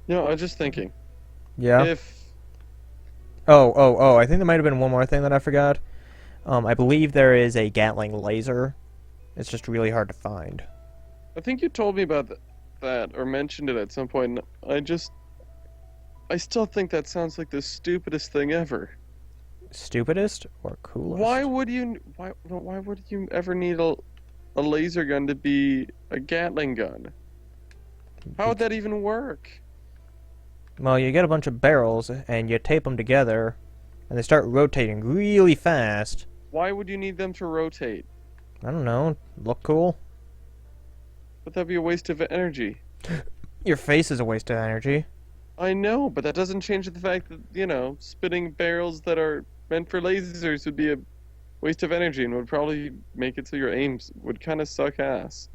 No, I was just thinking. Yeah. If Oh. I think there might have been one more thing that I forgot. I believe there is a Gatling laser. It's just really hard to find. I think you told me about that or mentioned it at some point, and I still think that sounds like the stupidest thing ever. Stupidest or coolest? Why would you ever need a laser gun to be a Gatling gun? How would Bec- that even work? well, you get a bunch of barrels and you tape them together, and they start rotating really fast. Why would you need them to rotate? I don't know. Look cool. But that'd be a waste of energy. Your face is a waste of energy. I know, but that doesn't change the fact that, spinning barrels that are meant for lasers would be a waste of energy and would probably make it so your aims would kind of suck ass.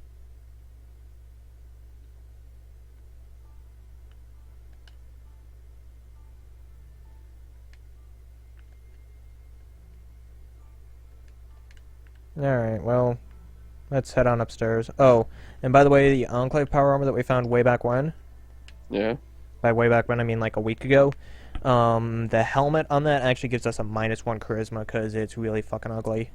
Alright, well, let's head on upstairs. Oh, and by the way, the Enclave power armor that we found way back when, Yeah? by way back when I mean like a week ago, the helmet on that actually gives us a -1 charisma because it's really fucking ugly.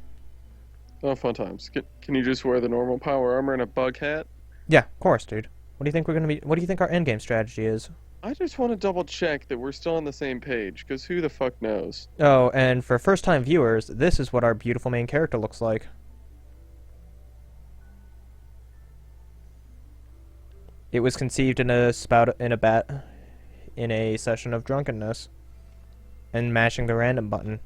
Oh, fun times. Can you just wear the normal power armor and a bug hat? Yeah, of course, dude. What do you think we're gonna be? What do you think our endgame strategy is? I just want to double check that we're still on the same page, because who the fuck knows? Oh, and for first-time viewers, this is what our beautiful main character looks like. It was conceived in a spout in a bat in a session of drunkenness and mashing the random button.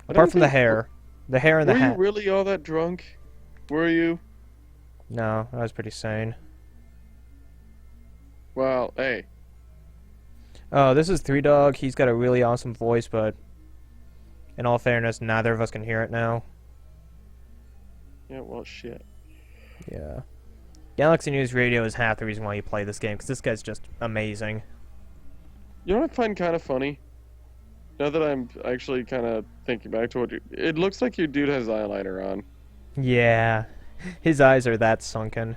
I Apart don't from the think. hair, the hair and the Were you hat. really all that drunk? Were you? No, I was pretty sane. Well, hey. Oh, this is Three Dog. He's got a really awesome voice, but in all fairness, neither of us can hear it now. Yeah, well, shit. Yeah. Galaxy News Radio is half the reason why you play this game, because this guy's just amazing. You know what I find kind of funny? Now that I'm actually kind of thinking back to it looks like your dude has eyeliner on. Yeah. His eyes are that sunken.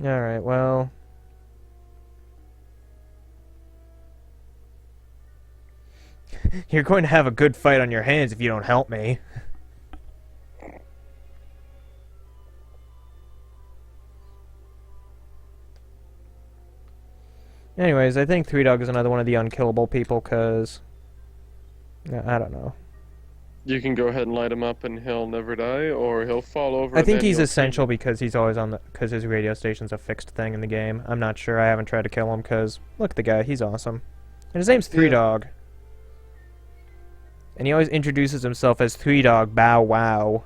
Alright, well. You're going to have a good fight on your hands if you don't help me. Anyways, I think Three Dog is another one of the unkillable people, because... I don't know. You can go ahead and light him up and he'll never die, or he'll fall over I and think then he's you'll save essential him. because he's always on the... because his radio station's a fixed thing in the game. I'm not sure. I haven't tried to kill him, because... look at the guy. He's awesome. And his name's Three Yeah. Dog. And he always introduces himself as Three Dog Bow Wow.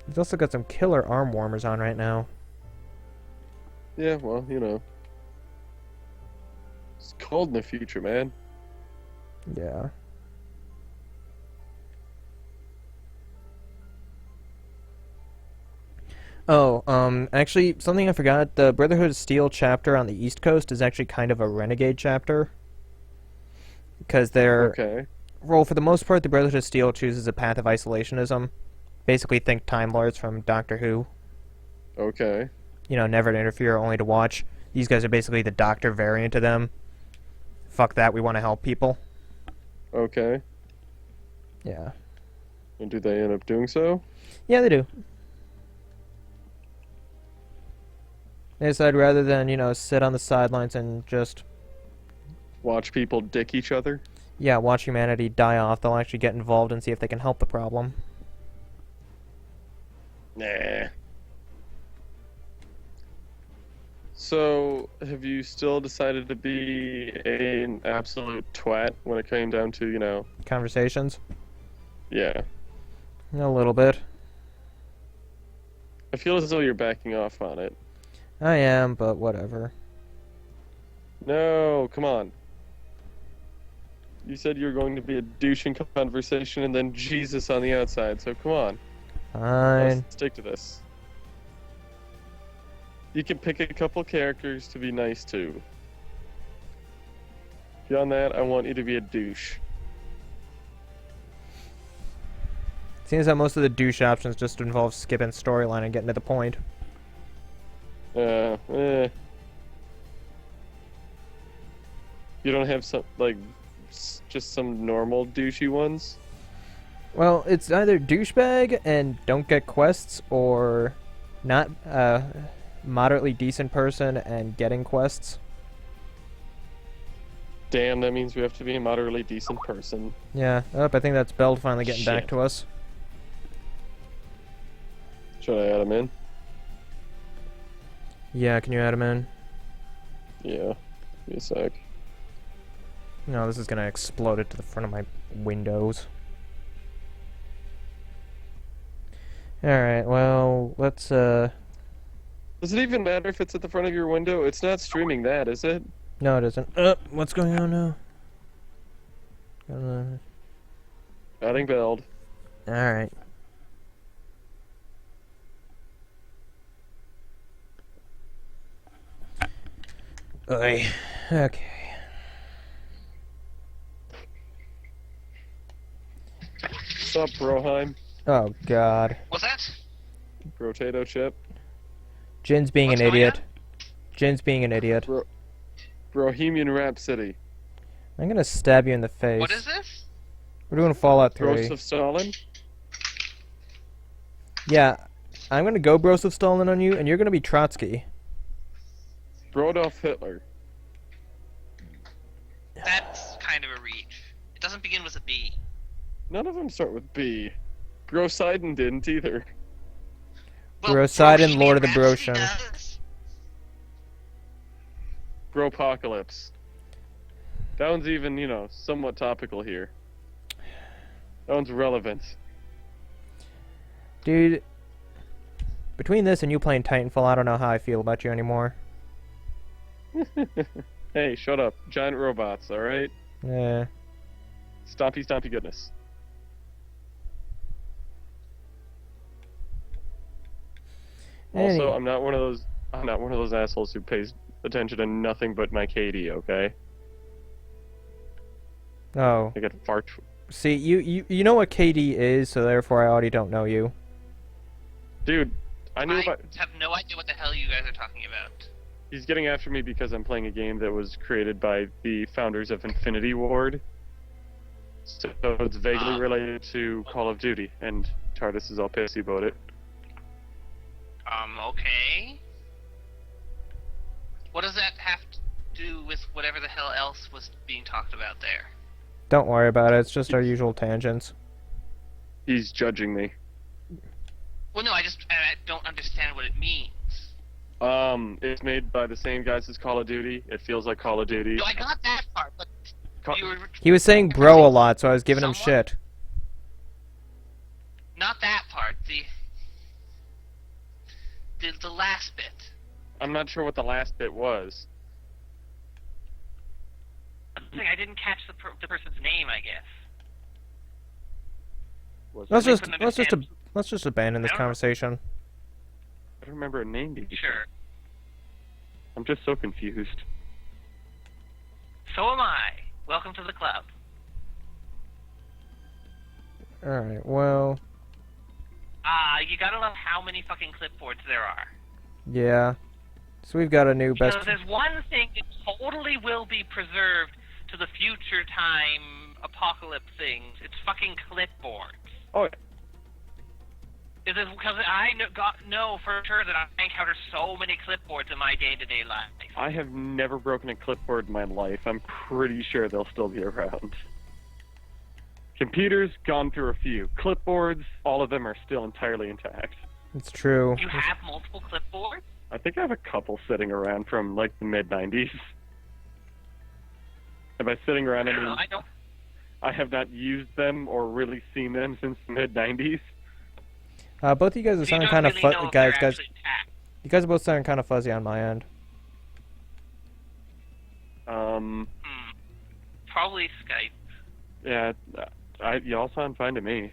He's also got some killer arm warmers on right now. Yeah, well, it's cold in the future, man. Yeah. Oh, actually, something I forgot. The Brotherhood of Steel chapter on the East Coast is actually kind of a renegade chapter. Because they're... Okay. well, for the most part, the Brotherhood of Steel chooses a path of isolationism. Basically, think Time Lords from Doctor Who. Okay. You know, never to interfere, only to watch. These guys are basically the Doctor variant of them. Fuck that, we want to help people. Okay. Yeah. And do they end up doing so? Yeah, they do. They decide rather than, sit on the sidelines and just, Watch people dick each other? yeah, watch humanity die off, they'll actually get involved and see if they can help the problem. Nah. So, have you still decided to be an absolute twat when it came down to, Conversations? yeah. A little bit. I feel as though you're backing off on it. I am, but whatever. No, come on. You said you were going to be a douche in conversation and then Jesus on the outside, so come on. Let's Fine. stick to this. You can pick a couple characters to be nice to. Beyond that, I want you to be a douche. Seems that most of the douche options just involve skipping storyline and getting to the point. You don't have some, like, just some normal douchey ones? Well, it's either douchebag and don't get quests, or not moderately decent person and getting quests. Damn, that means we have to be a moderately decent person. Yeah, I think that's Beld finally getting back Shit. to us. Should I add him in? Yeah, can you add him in? Yeah. Give me a sec. No, this is gonna explode it to the front of my windows. Alright, well, let's, Does it even matter if it's at the front of your window? It's not streaming that, is it? No, it isn't. What's going on now? Adding Beld. Alright. Okay. What's up, Broheim? Oh, God. What's that? Potato chip. Jin's being What's an going idiot. Jin's being an idiot. Bohemian Rhapsody. I'm gonna stab you in the face. What is this? We're doing Fallout 3. Ghost of Stalin? Yeah, I'm gonna go Bros of Stalin on you, and you're gonna be Trotsky. Brodolf Hitler. That's kind of a reach. It doesn't begin with a B. None of them start with B. Brosidon didn't either. Brosidon, Lord of the Bohemian Broshan. Rhapsody does. Bropocalypse. That one's even, you know, somewhat topical here. That one's relevant. Dude, between this and you playing Titanfall, I don't know how I feel about you anymore. Hey, shut up. Giant robots, alright? Yeah. Stompy, stompy goodness. Also, I'm not one of those assholes who pays attention to nothing but my KD, okay? Oh. I get fart. See, you know what KD is, so therefore I already don't know you. Dude, I knew about. have no idea what the hell you guys are talking about. He's getting after me because I'm playing a game that was created by the founders of Infinity Ward. So it's vaguely related to Call of Duty, and TARDIS is all pissy about it. Okay. What does that have to do with whatever the hell else was being talked about there? Don't worry about it, it's just our usual tangents. He's judging me. Well, no, I don't understand what it means. It's made by the same guys as Call of Duty. It feels like Call of Duty. No, I got that part, but you were... He was saying bro a lot, so I was giving him Someone? shit. Not that part, the last bit. I'm not sure what the last bit was. I didn't catch the person's name, I guess. Was Let's it? just abandon this I don't know. conversation. I don't remember a name being Sure. I'm just so confused. So am I. Welcome to the club. Alright, well, You gotta love how many fucking clipboards there are. yeah. So we've got a new best... Because there's one thing that totally will be preserved to the future time apocalypse things. It's fucking clipboards. Oh, Is it because I know for sure that I encounter so many clipboards in my day-to-day life. I have never broken a clipboard in my life. I'm pretty sure they'll still be around. Computers, gone through a few. Clipboards, all of them are still entirely intact. It's true. You have multiple clipboards? I think I have a couple sitting around from, like, the mid-90s. And by sitting around, I mean I don't. I have not used them or really seen them since the mid-90s. Both of you guys are You sounding don't kind of really know if they're guys. actually intact. You guys are both sounding kind of fuzzy on my end. Probably Skype. Yeah, y'all sound fine to me.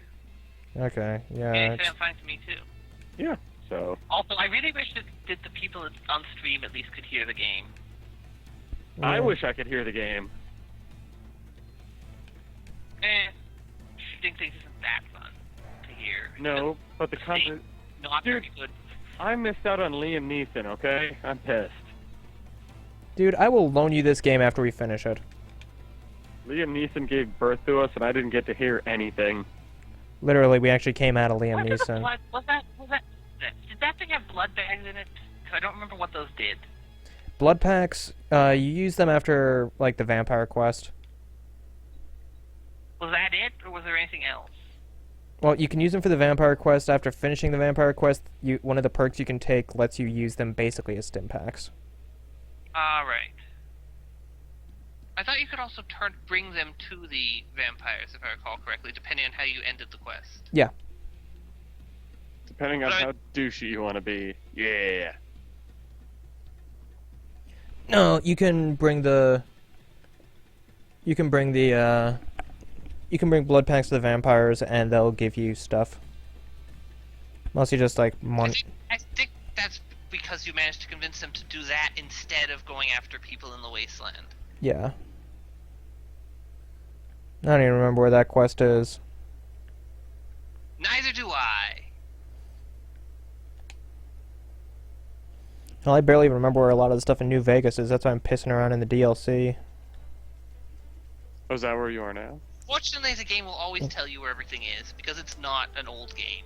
Okay, Yeah, yeah. it sounds fine to me too. Yeah, so... Also, I really wish that the people on stream at least could hear the game. I Yeah. wish I could hear the game. Shooting things isn't that fun to hear. No, but the content. Not Dude. very good. I missed out on Liam Neeson. Okay, I'm pissed. Dude, I will loan you this game after we finish it. Liam Neeson gave birth to us, and I didn't get to hear anything. Literally, we actually came out of Liam What did the Neeson. blood, did that thing have blood bags in it? 'Cause I don't remember what those did. Blood packs, you use them after, like, the vampire quest. Was that it, or was there anything else? Well, you can use them for the vampire quest. After finishing the vampire quest, one of the perks you can take lets you use them basically as stim packs. Alright. I thought you could also bring them to the vampires, if I recall correctly, depending on how you ended the quest. Yeah. Depending on But how douchey you want to be. Yeah. No, you can bring the... You can bring blood packs to the vampires, and they'll give you stuff. Mostly just, like, I think that's because you managed to convince them to do that instead of going after people in the wasteland. Yeah. I don't even remember where that quest is. Neither do I. Hell, I barely even remember where a lot of the stuff in New Vegas is. That's why I'm pissing around in the DLC. Oh, is that where you are now? Fortunately, the game will always tell you where everything is, because it's not an old game.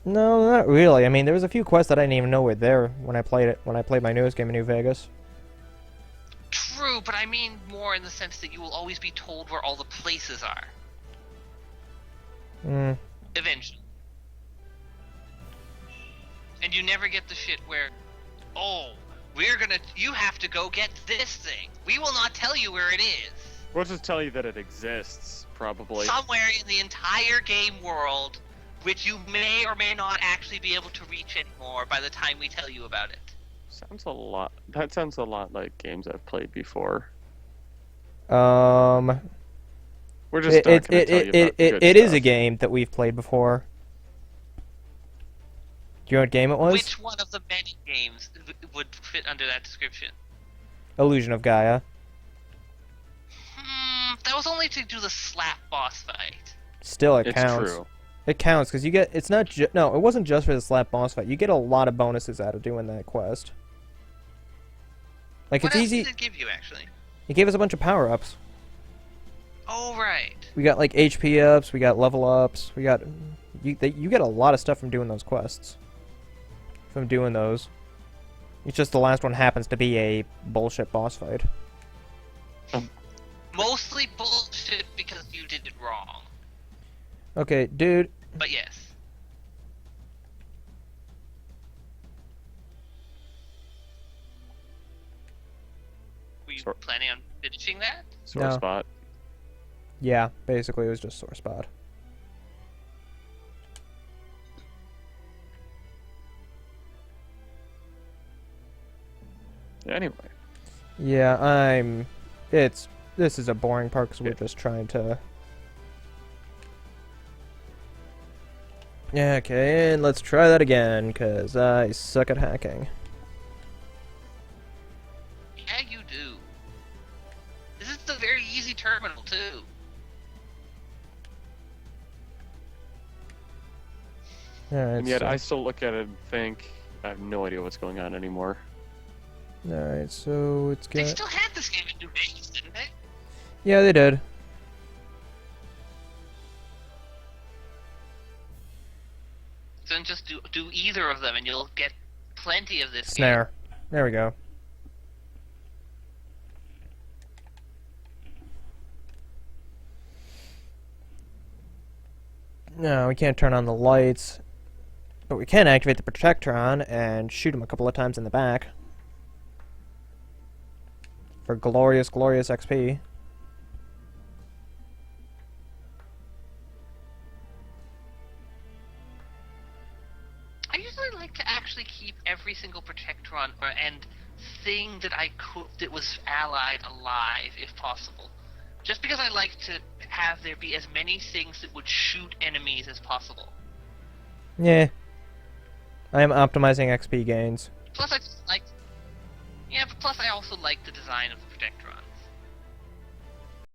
No, not really. I mean, there was a few quests that I didn't even know were there when I played it. When I played my newest game in New Vegas. True, but I mean more in the sense that you will always be told where all the places are. Eventually. And you never get the shit where, oh, you have to go get this thing. We will not tell you where it is. We'll just tell you that it exists, probably. Somewhere in the entire game world, which you may or may not actually be able to reach anymore by the time we tell you about it. That sounds a lot like games I've played before. We're just not gonna tell you about good it is a stuff. game that we've played before. Do you know what game it was? Which one of the many games would fit under that description? Illusion of Gaia. That was only to do the slap boss fight. Still, it It's counts. true. It counts because you get. It's not. No, it wasn't just for the slap boss fight. You get a lot of bonuses out of doing that quest. Like What it's else easy. did it give you, actually? It gave us a bunch of power ups. Oh, right. We got like HP ups. We got level ups. We got. You get a lot of stuff from doing those quests. From doing those. It's just the last one happens to be a bullshit boss fight. Mostly bullshit because you did it wrong. Okay, dude. But yes. Were you planning on finishing that? Sore No. spot. Yeah, basically it was just sore spot. Anyway. Yeah, this is a boring part because we're just trying to... Yeah, okay, and let's try that again, because I suck at hacking. Yeah, you do. This is a very easy terminal, too. Alright, And yet so, I still look at it and think, I have no idea what's going on anymore. Alright, so it's They got... still had this game in New Vegas, didn't they? Yeah, they did. Then just do either of them and you'll get plenty of this Snare. There we go. No, we can't turn on the lights, but we can activate the Protectron and shoot him a couple of times in the back. For glorious, glorious XP. I usually like to actually keep every single Protectron and thing that was allied alive, if possible. Just because I like to have there be as many things that would shoot enemies as possible. Yeah. I am optimizing XP gains. Plus, I just like... Yeah, but plus I also like the design of the Protectron.